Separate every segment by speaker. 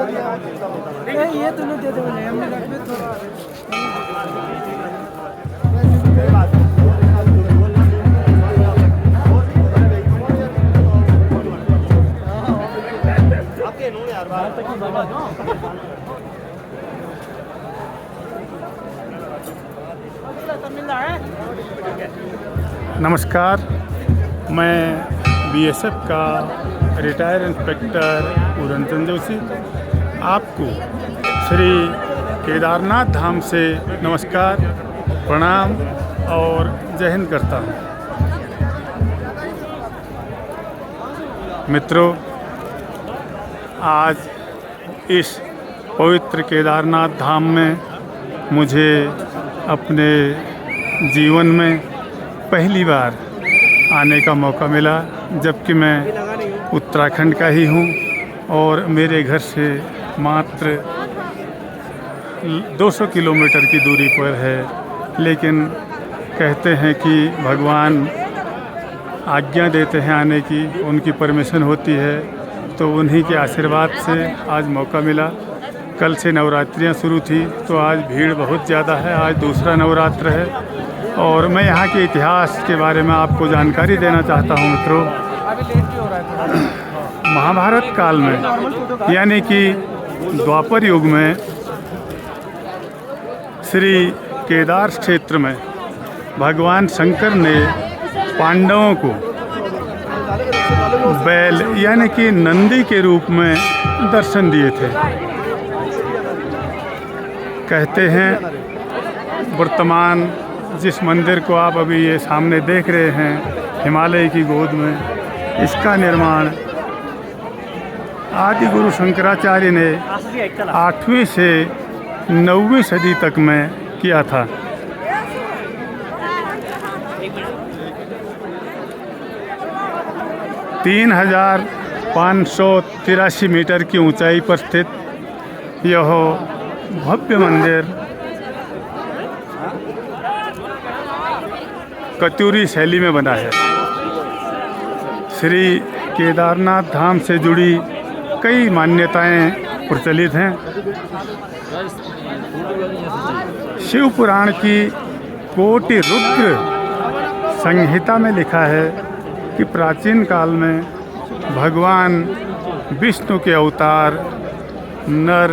Speaker 1: ये तूने दे दे बोले हमने रख में थोड़ा आपके नो यार बात तक ही बाबा
Speaker 2: नमस्कार, मैं बीएसएफ का रिटायर इंस्पेक्टर पूरनचंद जोशी आपको श्री केदारनाथ धाम से नमस्कार, प्रणाम और जय हिंद करता हूँ। मित्रों, आज इस पवित्र केदारनाथ धाम में मुझे अपने जीवन में पहली बार आने का मौका मिला, जबकि मैं उत्तराखंड का ही हूँ और मेरे घर से मात्र 200 किलोमीटर की दूरी पर है। लेकिन कहते हैं कि भगवान आज्ञा देते हैं आने की, उनकी परमिशन होती है, तो उन्हीं के आशीर्वाद से आज मौका मिला। कल से नवरात्रियाँ शुरू थी तो आज भीड़ बहुत ज़्यादा है। आज दूसरा नवरात्र है और मैं यहाँ के इतिहास के बारे में आपको जानकारी देना चाहता हूँ। मित्रों, महाभारत काल में यानी कि द्वापर युग में श्री केदार क्षेत्र में भगवान शंकर ने पांडवों को बैल यानी कि नंदी के रूप में दर्शन दिए थे। कहते हैं वर्तमान जिस मंदिर को आप अभी ये सामने देख रहे हैं हिमालय की गोद में, इसका निर्माण आदि गुरु शंकराचार्य ने 8वीं से 9वीं सदी तक में किया था। तीन 583 मीटर की ऊंचाई पर स्थित यह भव्य मंदिर कत्यूरी शैली में बना है। श्री केदारनाथ धाम से जुड़ी कई मान्यताएं प्रचलित हैं। शिव पुराण की कोटि रुद्र संहिता में लिखा है कि प्राचीन काल में भगवान विष्णु के अवतार नर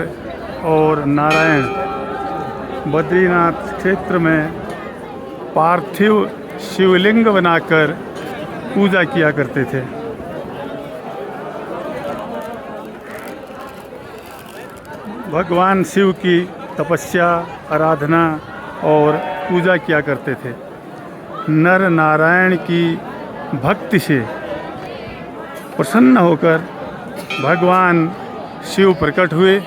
Speaker 2: और नारायण बद्रीनाथ क्षेत्र में पार्थिव शिवलिंग बनाकर पूजा किया करते थे। भगवान शिव की तपस्या, आराधना और पूजा किया करते थे। नर नारायण की भक्ति से प्रसन्न होकर भगवान शिव प्रकट हुए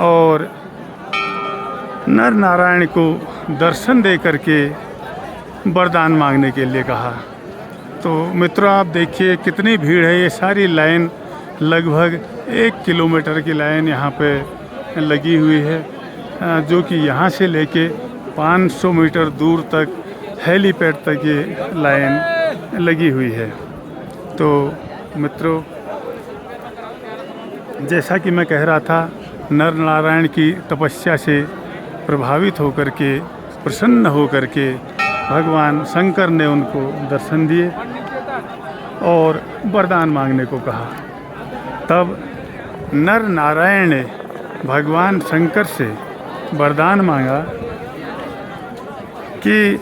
Speaker 2: और नर नारायण को दर्शन दे करके वरदान मांगने के लिए कहा। तो मित्रों, आप देखिए कितनी भीड़ है। ये सारी लाइन लगभग 1 किलोमीटर की लाइन यहाँ पे लगी हुई है, जो कि यहाँ से लेके 500 मीटर दूर तक हेलीपैड तक ये लाइन लगी हुई है। तो मित्रों, जैसा कि मैं कह रहा था, नर नारायण की तपस्या से प्रभावित होकर के, प्रसन्न होकर के भगवान शंकर ने उनको दर्शन दिए और वरदान मांगने को कहा। तब नर नारायण ने भगवान शंकर से वरदान मांगा कि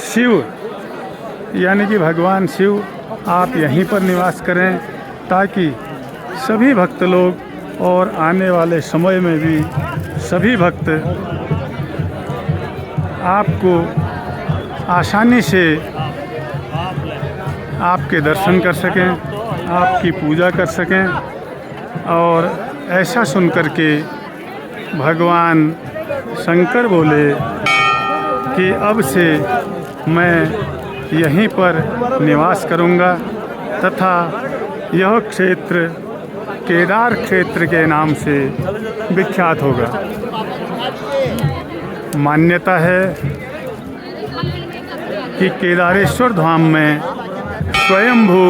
Speaker 2: शिव यानी कि भगवान शिव आप यहीं पर निवास करें, ताकि सभी भक्त लोग और आने वाले समय में भी सभी भक्त आपको आसानी से आपके दर्शन कर सकें, आपकी पूजा कर सकें। और ऐसा सुन कर के भगवान शंकर बोले कि अब से मैं यहीं पर निवास करूंगा तथा यह क्षेत्र केदार क्षेत्र के नाम से विख्यात होगा। मान्यता है कि केदारेश्वर धाम में स्वयंभू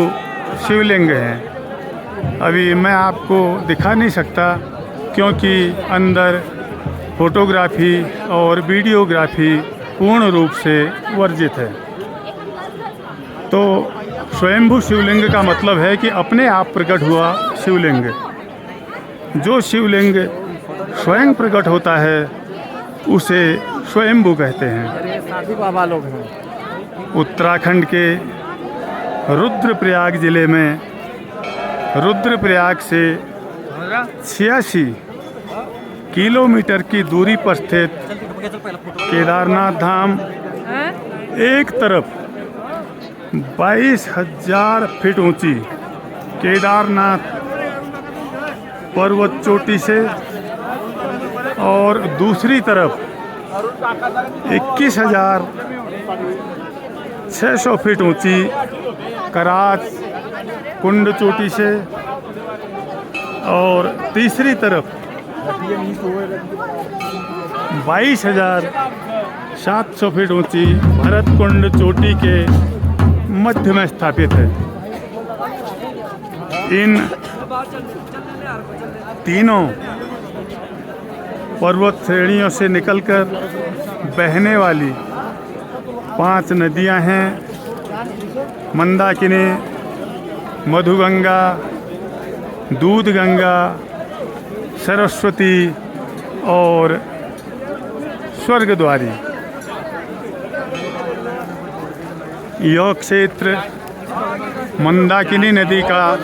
Speaker 2: शिवलिंग हैं। अभी मैं आपको दिखा नहीं सकता क्योंकि अंदर फोटोग्राफी और वीडियोग्राफी पूर्ण रूप से वर्जित है। तो स्वयंभू शिवलिंग का मतलब है कि अपने आप प्रकट हुआ शिवलिंग। जो शिवलिंग स्वयं प्रकट होता है उसे स्वयंभू कहते हैं।
Speaker 1: साधु बाबा लोग हैं।
Speaker 2: उत्तराखंड के रुद्रप्रयाग जिले में रुद्रप्रयाग से 86 किलोमीटर की दूरी पर स्थित केदारनाथ धाम एक तरफ 22,000 फीट ऊंची केदारनाथ पर्वत चोटी से और दूसरी तरफ 21,600 फीट ऊंची कराच कुंड चोटी से और तीसरी तरफ 22,700 फीट ऊंची भरत कुंड चोटी के मध्य में स्थापित है। इन तीनों पर्वत श्रेणियों से निकलकर बहने वाली 5 नदियां हैं। मंदाकिनी, मधुगंगा, दूधगंगा, सरस्वती और स्वर्गद्वारी। यह क्षेत्र मंदाकिनी नदी का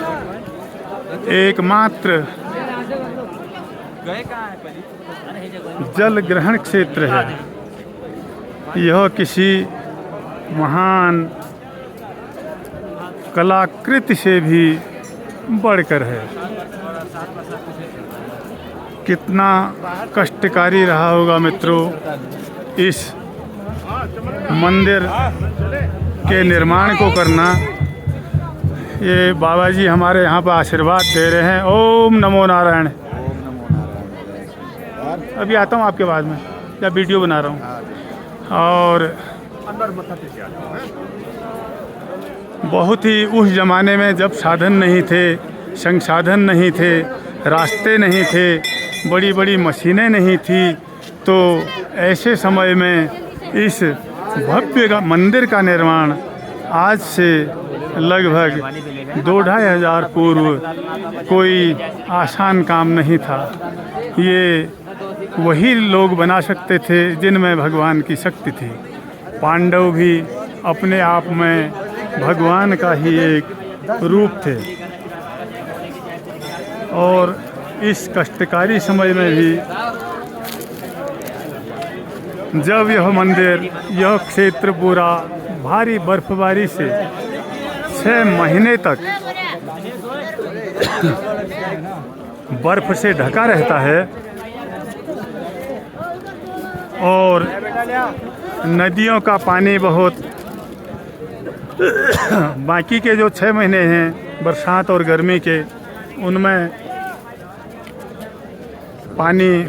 Speaker 2: एकमात्र जल ग्रहण क्षेत्र है। यह किसी महान कलाकृति से भी बढ़कर है। कितना कष्टकारी रहा होगा मित्रों इस मंदिर के निर्माण को करना। ये बाबा जी हमारे यहाँ पर आशीर्वाद दे रहे हैं। ओम नमो नारायण। अभी आता हूँ आपके बाद में, या वीडियो बना रहा हूँ। और बहुत ही उस ज़माने में जब साधन नहीं थे, संसाधन नहीं थे, रास्ते नहीं थे, बड़ी बड़ी मशीनें नहीं थी, तो ऐसे समय में इस भव्य मंदिर का निर्माण आज से लगभग 2-2.5 हज़ार पूर्व कोई आसान काम नहीं था। ये वही लोग बना सकते थे जिनमें भगवान की शक्ति थी। पांडव भी अपने आप में भगवान का ही एक रूप थे। और इस कष्टकारी समय में भी जब यह मंदिर, यह क्षेत्र पूरा भारी बर्फबारी से 6 महीने तक बर्फ से ढका रहता है और नदियों का पानी बहुत बाकी के जो 6 महीने हैं बरसात और गर्मी के, उनमें पानी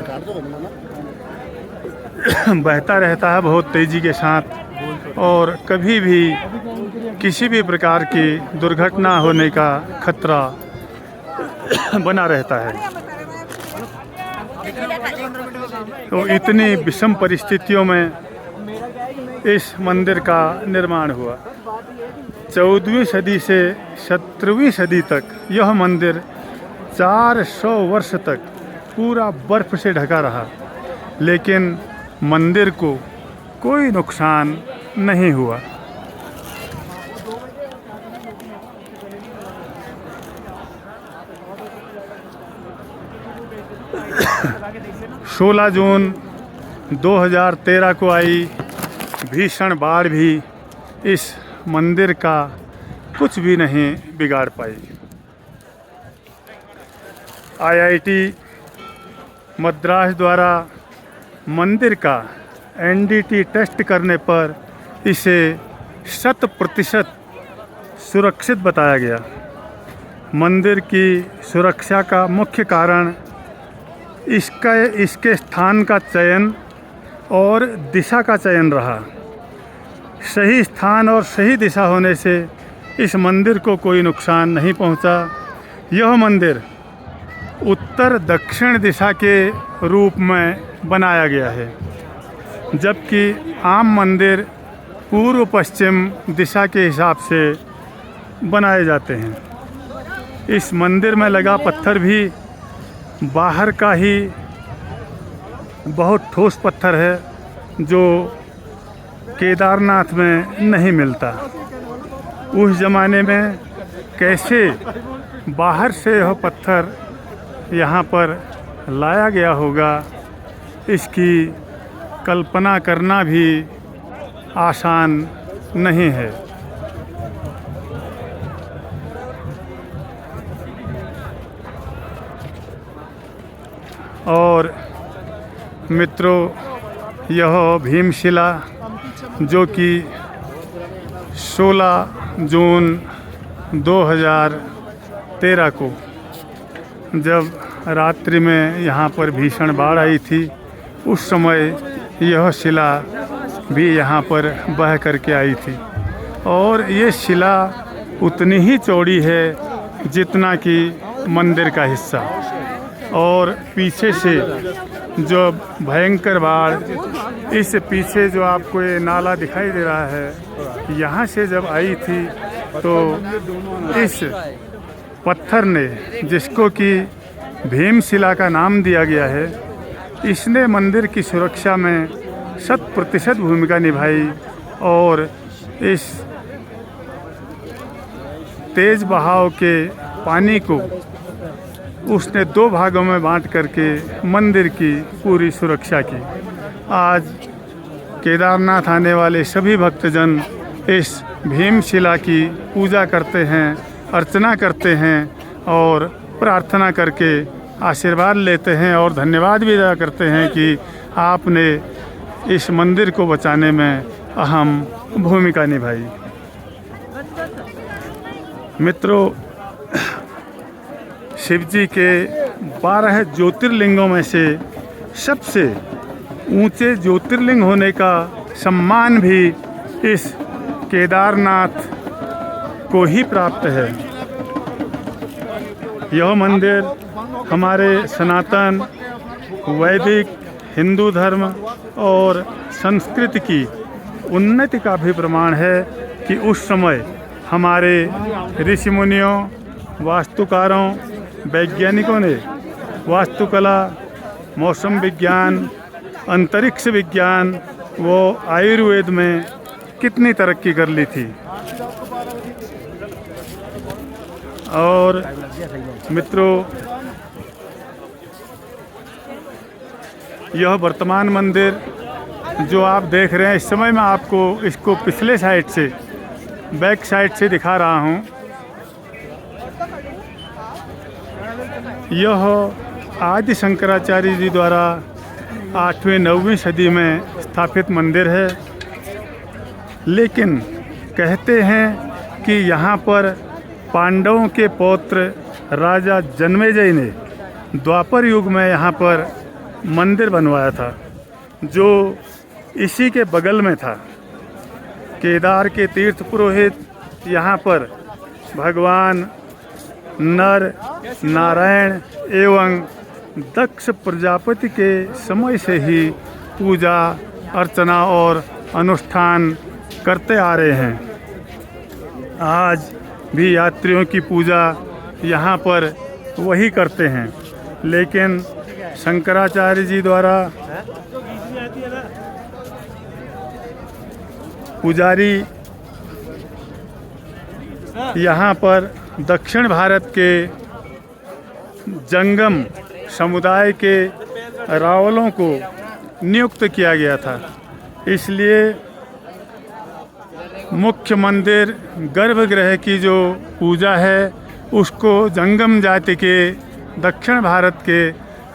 Speaker 2: बहता रहता है बहुत तेज़ी के साथ और कभी भी किसी भी प्रकार की दुर्घटना होने का खतरा बना रहता है। तो इतनी विषम परिस्थितियों में इस मंदिर का निर्माण हुआ। 14वीं सदी से 17वीं सदी तक यह मंदिर 400 वर्ष तक पूरा बर्फ से ढका रहा, लेकिन मंदिर को कोई नुकसान नहीं हुआ। सोलह जून 2013 को आई भीषण बाढ़ भी इस मंदिर का कुछ भी नहीं बिगाड़ पाई। IIT मद्रास द्वारा मंदिर का NDT टेस्ट करने पर इसे 100% सुरक्षित बताया गया। मंदिर की सुरक्षा का मुख्य कारण इसके स्थान का चयन और दिशा का चयन रहा। सही स्थान और सही दिशा होने से इस मंदिर को कोई नुकसान नहीं पहुंचा। यह मंदिर उत्तर दक्षिण दिशा के रूप में बनाया गया है, जबकि आम मंदिर पूर्व पश्चिम दिशा के हिसाब से बनाए जाते हैं। इस मंदिर में लगा पत्थर भी बाहर का ही बहुत ठोस पत्थर है, जो केदारनाथ में नहीं मिलता। उस ज़माने में कैसे बाहर से यह पत्थर यहाँ पर लाया गया होगा, इसकी कल्पना करना भी आसान नहीं है। और मित्रों, यह भीमशिला जो कि 16 जून 2013 को जब रात्रि में यहाँ पर भीषण बाढ़ आई थी, उस समय यह शिला भी यहाँ पर बह करके आई थी। और ये शिला उतनी ही चौड़ी है जितना कि मंदिर का हिस्सा। और पीछे से जो भयंकर बाढ़, इस पीछे जो आपको ये नाला दिखाई दे रहा है, यहाँ से जब आई थी तो इस पत्थर ने, जिसको कि भीमशिला का नाम दिया गया है, इसने मंदिर की सुरक्षा में 100% भूमिका निभाई। और इस तेज बहाव के पानी को उसने 2 भागों में बांट करके मंदिर की पूरी सुरक्षा की। आज केदारनाथ आने वाले सभी भक्तजन इस भीमशिला की पूजा करते हैं, अर्चना करते हैं और प्रार्थना करके आशीर्वाद लेते हैं और धन्यवाद भी अदा करते हैं कि आपने इस मंदिर को बचाने में अहम भूमिका निभाई। मित्रों, शिव जी के 12 ज्योतिर्लिंगों में से सबसे ऊंचे ज्योतिर्लिंग होने का सम्मान भी इस केदारनाथ को ही प्राप्त है। यह मंदिर हमारे सनातन वैदिक हिंदू धर्म और संस्कृति की उन्नति का भी प्रमाण है कि उस समय हमारे ऋषि मुनियों, वास्तुकारों, वैज्ञानिकों ने वास्तुकला, मौसम विज्ञान, अंतरिक्ष विज्ञान व आयुर्वेद में कितनी तरक्की कर ली थी। और मित्रों, यह वर्तमान मंदिर जो आप देख रहे हैं, इस समय मैं आपको इसको पिछले साइड से, बैक साइड से दिखा रहा हूँ। यह आदि शंकराचार्य जी द्वारा 8वीं-9वीं सदी में स्थापित मंदिर है। लेकिन कहते हैं कि यहाँ पर पांडवों के पौत्र राजा जन्मेजय ने द्वापर युग में यहाँ पर मंदिर बनवाया था, जो इसी के बगल में था। केदार के तीर्थ पुरोहित यहाँ पर भगवान नर नारायण एवं दक्ष प्रजापति के समय से ही पूजा अर्चना और अनुष्ठान करते आ रहे हैं। आज भी यात्रियों की पूजा यहाँ पर वही करते हैं। लेकिन शंकराचार्य जी द्वारा पुजारी यहाँ पर दक्षिण भारत के जंगम समुदाय के रावलों को नियुक्त किया गया था। इसलिए मुख्य मंदिर गर्भगृह की जो पूजा है उसको जंगम जाति के दक्षिण भारत के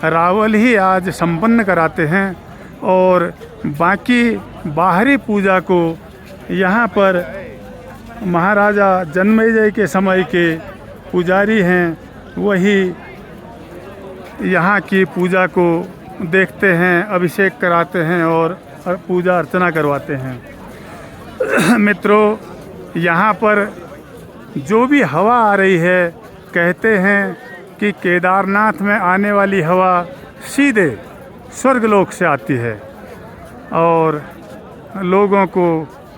Speaker 2: रावल ही आज संपन्न कराते हैं, और बाकी बाहरी पूजा को यहाँ पर महाराजा जन्मेजय के समय के पुजारी हैं, वही यहाँ की पूजा को देखते हैं, अभिषेक कराते हैं और पूजा अर्चना करवाते हैं। मित्रों, यहाँ पर जो भी हवा आ रही है कहते हैं कि केदारनाथ में आने वाली हवा सीधे स्वर्गलोक से आती है और लोगों को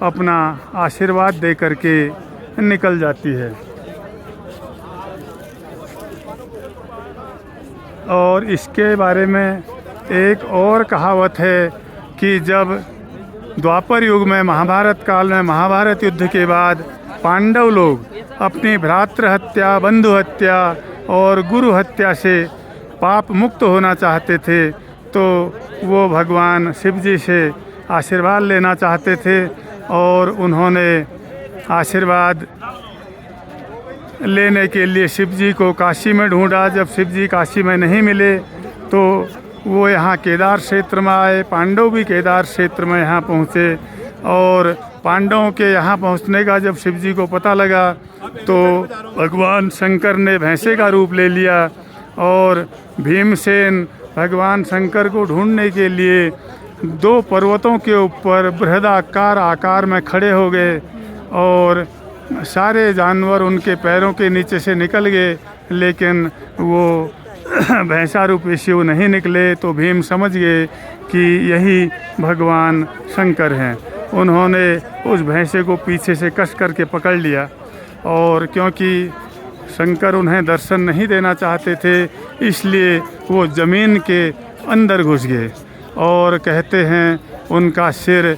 Speaker 2: अपना आशीर्वाद दे करके निकल जाती है। और इसके बारे में एक और कहावत है कि जब द्वापर युग में महाभारत काल में महाभारत युद्ध के बाद पांडव लोग अपनी भ्रातृ हत्या, बंधु हत्या और गुरु हत्या से पाप मुक्त होना चाहते थे तो वो भगवान शिव जी से आशीर्वाद लेना चाहते थे और उन्होंने आशीर्वाद लेने के लिए शिव जी को काशी में ढूंढा। जब शिव जी काशी में नहीं मिले तो वो यहाँ केदार क्षेत्र में आए। पांडव भी केदार क्षेत्र में यहाँ पहुँचे और पांडवों के यहाँ पहुँचने का जब शिव जी को पता लगा तो भगवान शंकर ने भैंसे का रूप ले लिया और भीमसेन भगवान शंकर को ढूंढने के लिए 2 पर्वतों के ऊपर बृहदाकार आकार में खड़े हो गए और सारे जानवर उनके पैरों के नीचे से निकल गए, लेकिन वो भैंसा रूपी शिव नहीं निकले। तो भीम समझ गए कि यही भगवान शंकर हैं। उन्होंने उस भैंसे को पीछे से कस करके पकड़ लिया और क्योंकि शंकर उन्हें दर्शन नहीं देना चाहते थे इसलिए वो ज़मीन के अंदर घुस गए और कहते हैं उनका सिर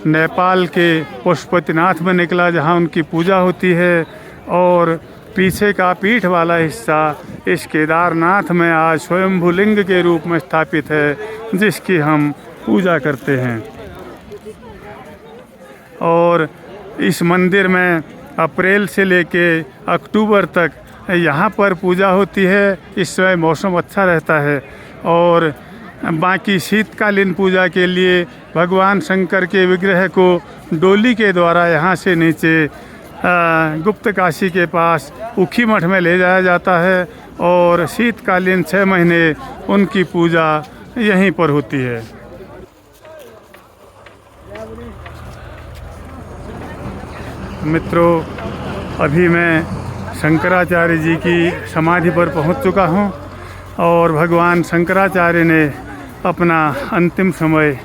Speaker 2: नेपाल के पशुपतिनाथ में निकला जहाँ उनकी पूजा होती है और पीछे का पीठ वाला हिस्सा इस केदारनाथ में आज स्वयंभू लिंग के रूप में स्थापित है जिसकी हम पूजा करते हैं। और इस मंदिर में अप्रैल से लेके अक्टूबर तक यहाँ पर पूजा होती है। इस समय मौसम अच्छा रहता है और बाकी शीतकालीन पूजा के लिए भगवान शंकर के विग्रह को डोली के द्वारा यहाँ से नीचे गुप्त काशी के पास उखी मठ में ले जाया जाता है और शीतकालीन 6 महीने उनकी पूजा यहीं पर होती है। मित्रों, अभी मैं शंकराचार्य जी की समाधि पर पहुंच चुका हूं और भगवान शंकराचार्य ने अपना अंतिम समय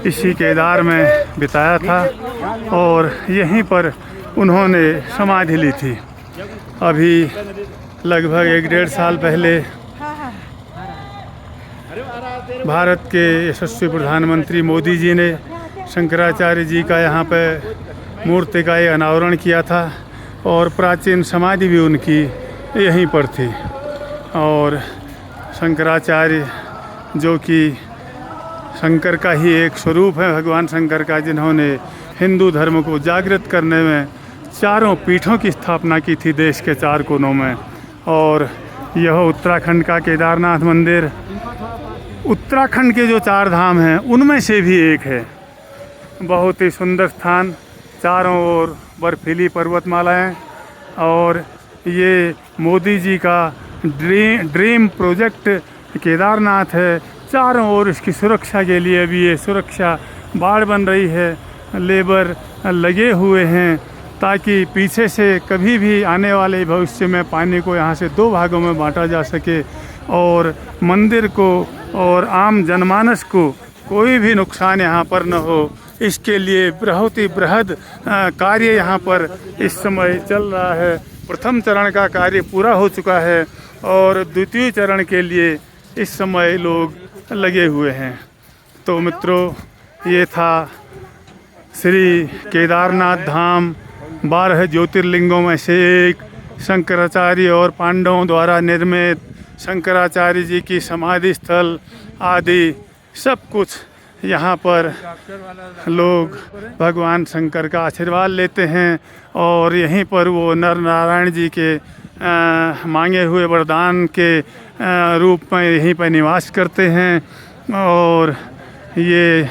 Speaker 2: इसी केदार में बिताया था और यहीं पर उन्होंने समाधि ली थी। अभी लगभग 1-1.5 साल पहले भारत के यशस्वी प्रधानमंत्री मोदी जी ने शंकराचार्य जी का यहाँ पे मूर्ति का अनावरण किया था और प्राचीन समाधि भी उनकी यहीं पर थी। और शंकराचार्य जो कि शंकर का ही एक स्वरूप है, भगवान शंकर का, जिन्होंने हिंदू धर्म को जागृत करने में 4 पीठों की स्थापना की थी देश के 4 कोनों में। और यह उत्तराखंड का केदारनाथ मंदिर उत्तराखंड के जो 4 धाम हैं उनमें से भी एक है। बहुत ही सुंदर स्थान, चारों ओर बर्फीली पर्वतमालाएं और ये मोदी जी का ड्रीम प्रोजेक्ट केदारनाथ है। चारों ओर इसकी सुरक्षा के लिए भी ये सुरक्षा बाड़ बन रही है, लेबर लगे हुए हैं ताकि पीछे से कभी भी आने वाले भविष्य में पानी को यहाँ से 2 भागों में बांटा जा सके और मंदिर को और आम जनमानस को कोई भी नुकसान यहाँ पर न हो। इसके लिए बहुत ही बृहद कार्य यहाँ पर इस समय चल रहा है। प्रथम चरण का कार्य पूरा हो चुका है और द्वितीय चरण के लिए इस समय लोग लगे हुए हैं। तो मित्रों, ये था श्री केदारनाथ धाम 12 ज्योतिर्लिंगों में से एक, शंकराचार्य और पांडवों द्वारा निर्मित शंकराचार्य जी की समाधि स्थल आदि सब कुछ यहाँ पर लोग भगवान शंकर का आशीर्वाद लेते हैं और यहीं पर वो नर नारायण जी के मांगे हुए वरदान के रूप में यहीं पर निवास करते हैं। और ये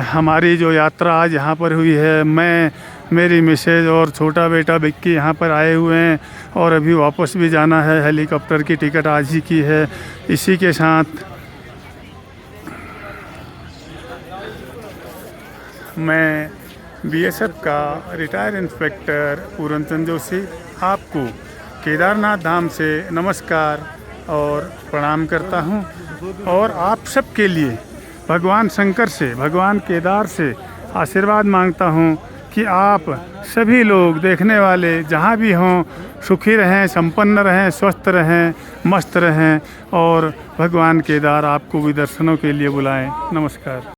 Speaker 2: हमारी जो यात्रा आज यहाँ पर हुई है, मैं, मेरी मिसेज और छोटा बेटा विक्की यहाँ पर आए हुए हैं और अभी वापस भी जाना है। हेलीकॉप्टर की टिकट आज ही की है। इसी के साथ मैं बीएसएफ का रिटायर इंस्पेक्टर पूरन चंद जोशी आपको केदारनाथ धाम से नमस्कार और प्रणाम करता हूँ और आप सबके लिए भगवान शंकर से, भगवान केदार से आशीर्वाद मांगता हूँ कि आप सभी लोग देखने वाले जहाँ भी हों सुखी रहें, संपन्न रहें, स्वस्थ रहें, मस्त रहें और भगवान केदार आपको भी दर्शनों के लिए बुलाएं। नमस्कार।